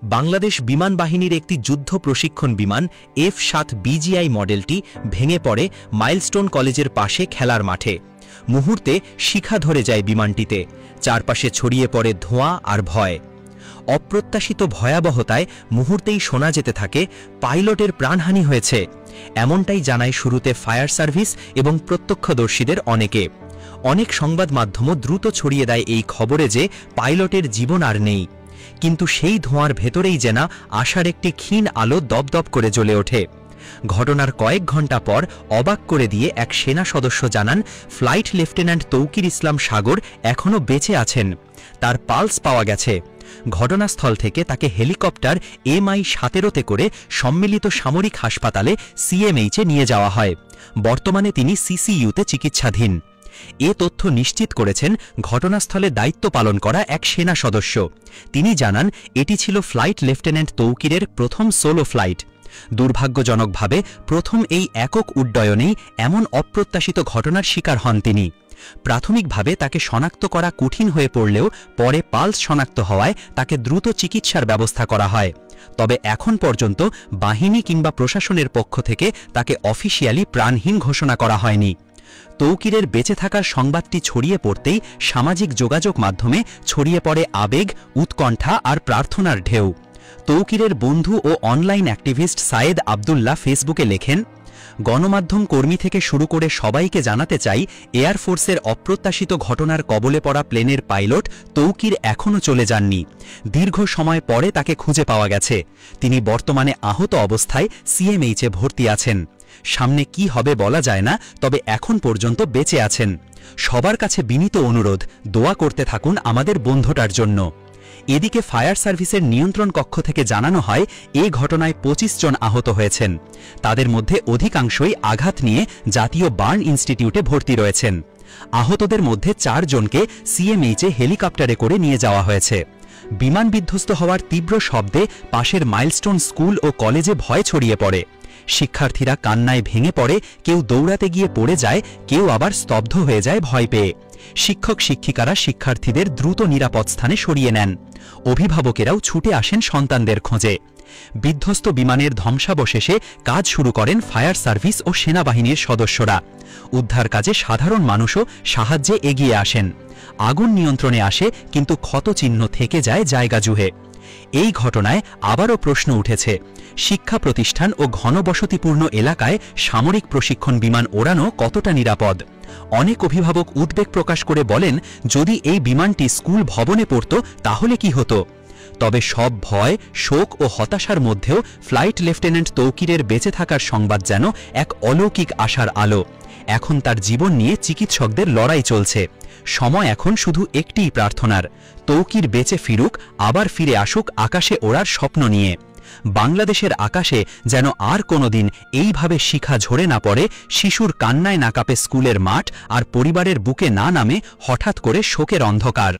বাংলাদেশ বিমান বাহিনীর একটি যুদ্ধ প্রশিক্ষণ বিমান F-7 BGI মডেলটি ভেঙে পড়ে মাইলস্টোন কলেজের পাশে খেলার মাঠে। মুহূর্তে শিখা ধরে যায় বিমানটিতে, চারপাশে ছড়িয়ে পড়ে ধোঁয়া আর ভয়। অপ্রত্যাশিত ভয়াবহতায় মুহূর্তেই শোনা যেতে থাকে পাইলটের প্রাণহানি হয়েছে। এমনটাই জানায় শুরুতে ফায়ার সার্ভিস এবং প্রত্যক্ষদর্শীদের অনেকে। অনেক সংবাদ মাধ্যমও দ্রুত ছড়িয়ে দেয় এই খবরে যে পাইলটের জীবন আর নেই। কিন্তু সেই ধোঁয়ার ভেতরেই যেন আশার একটি ক্ষীণ আলো দপদপ করে জ্বলে ওঠে। ঘটনার কয়েক ঘণ্টা পর অবাক করে দিয়ে এক সেনা সদস্য জানান, ফ্লাইট লেফটেন্যান্ট তৌকির ইসলাম সাগর এখনও বেঁচে আছেন, তার পালস পাওয়া গেছে। ঘটনাস্থল থেকে তাকে হেলিকপ্টার MI-17 করে সম্মিলিত সামরিক হাসপাতালে CMH-এ নিয়ে যাওয়া হয়। বর্তমানে তিনি CCU-তে চিকিৎসাধীন। এ তথ্য নিশ্চিত করেছেন ঘটনাস্থলে দায়িত্ব পালন করা এক সেনা সদস্য। তিনি জানান, এটি ছিল ফ্লাইট লেফটেন্যান্ট তৌকিরের প্রথম সোলো ফ্লাইট। দুর্ভাগ্যজনকভাবে প্রথম এই একক উড্ডয়নেই এমন অপ্রত্যাশিত ঘটনার শিকার হন তিনি। প্রাথমিকভাবে তাকে শনাক্ত করা কঠিন হয়ে পড়লেও পরে পালস শনাক্ত হওয়ায় তাকে দ্রুত চিকিৎসার ব্যবস্থা করা হয়। তবে এখন পর্যন্ত বাহিনী কিংবা প্রশাসনের পক্ষ থেকে তাকে অফিসিয়ালি প্রাণহীন ঘোষণা করা হয়নি। তৌকিরের বেঁচে থাকার সংবাদটি ছড়িয়ে পড়তেই সামাজিক যোগাযোগ মাধ্যমে ছড়িয়ে পড়ে আবেগ, উৎকণ্ঠা আর প্রার্থনার ঢেউ। তৌকিরের বন্ধু ও অনলাইন অ্যাক্টিভিস্ট সায়েদ আবদুল্লাহ ফেসবুকে লেখেন, গণমাধ্যম কর্মী থেকে শুরু করে সবাইকে জানাতে চাই, এয়ারফোর্সের অপ্রত্যাশিত ঘটনার কবলে পড়া প্লেনের পাইলট তৌকির এখনও চলে যাননি। দীর্ঘ সময় পরে তাকে খুঁজে পাওয়া গেছে। তিনি বর্তমানে আহত অবস্থায় CMH-এ ভর্তি আছেন। সামনে কি হবে বলা যায় না, তবে এখন পর্যন্ত বেঁচে আছেন। সবার কাছে বিনীত অনুরোধ, দোয়া করতে থাকুন আমাদের বন্ধুটার জন্য। এদিকে ফায়ার সার্ভিসের নিয়ন্ত্রণ কক্ষ থেকে জানানো হয়, এ ঘটনায় 25 জন আহত হয়েছেন। তাদের মধ্যে অধিকাংশই আঘাত নিয়ে জাতীয় বার্ন ইনস্টিটিউটে ভর্তি রয়েছেন। আহতদের মধ্যে 4 জনকে CMH-এ হেলিকপ্টারে করে নিয়ে যাওয়া হয়েছে। বিমান বিধ্বস্ত হওয়ার তীব্র শব্দে পাশের মাইলস্টোন স্কুল ও কলেজে ভয় ছড়িয়ে পড়ে। শিক্ষার্থীরা কান্নায় ভেঙে পড়ে, কেউ দৌড়াতে গিয়ে পড়ে যায়, কেউ আবার স্তব্ধ হয়ে যায় ভয় পেয়ে। শিক্ষক শিক্ষিকারা শিক্ষার্থীদের দ্রুত নিরাপদ স্থানে সরিয়ে নেন। অভিভাবকেরাও ছুটে আসেন সন্তানদের খোঁজে। বিধ্বস্ত বিমানের ধ্বংসাবশেষে কাজ শুরু করেন ফায়ার সার্ভিস ও সেনাবাহিনীর সদস্যরা। উদ্ধার কাজে সাধারণ মানুষও সাহায্যে এগিয়ে আসেন। আগুন নিয়ন্ত্রণে আসে, কিন্তু ক্ষতচিহ্ন থেকে যায় জায়গা জুড়ে। এই ঘটনায় আবারও প্রশ্ন উঠেছে, শিক্ষা প্রতিষ্ঠান ও ঘনবসতিপূর্ণ এলাকায় সামরিক প্রশিক্ষণ বিমান ওড়ানো কতটা নিরাপদ? অনেক অভিভাবক উদ্বেগ প্রকাশ করে বলেন, যদি এই বিমানটি স্কুল ভবনে পড়ত তাহলে কি হতো? তবে সব ভয়, শোক ও হতাশার মধ্যেও ফ্লাইট লেফটেন্যান্ট তৌকিরের বেঁচে থাকার সংবাদ যেন এক অলৌকিক আশার আলো। এখন তার জীবন নিয়ে চিকিৎসকদের লড়াই চলছে। সময় এখন শুধু একটিই প্রার্থনার, তৌকির বেঁচে ফিরুক, আবার ফিরে আসুক আকাশে ওড়ার স্বপ্ন নিয়ে। বাংলাদেশের আকাশে যেন আর কোনোদিন এইভাবে শিখা ঝরে না পড়ে, শিশুর কান্নায় না কাঁপে স্কুলের মাঠ, আর পরিবারের বুকে না নামে হঠাৎ করে শোকের অন্ধকার।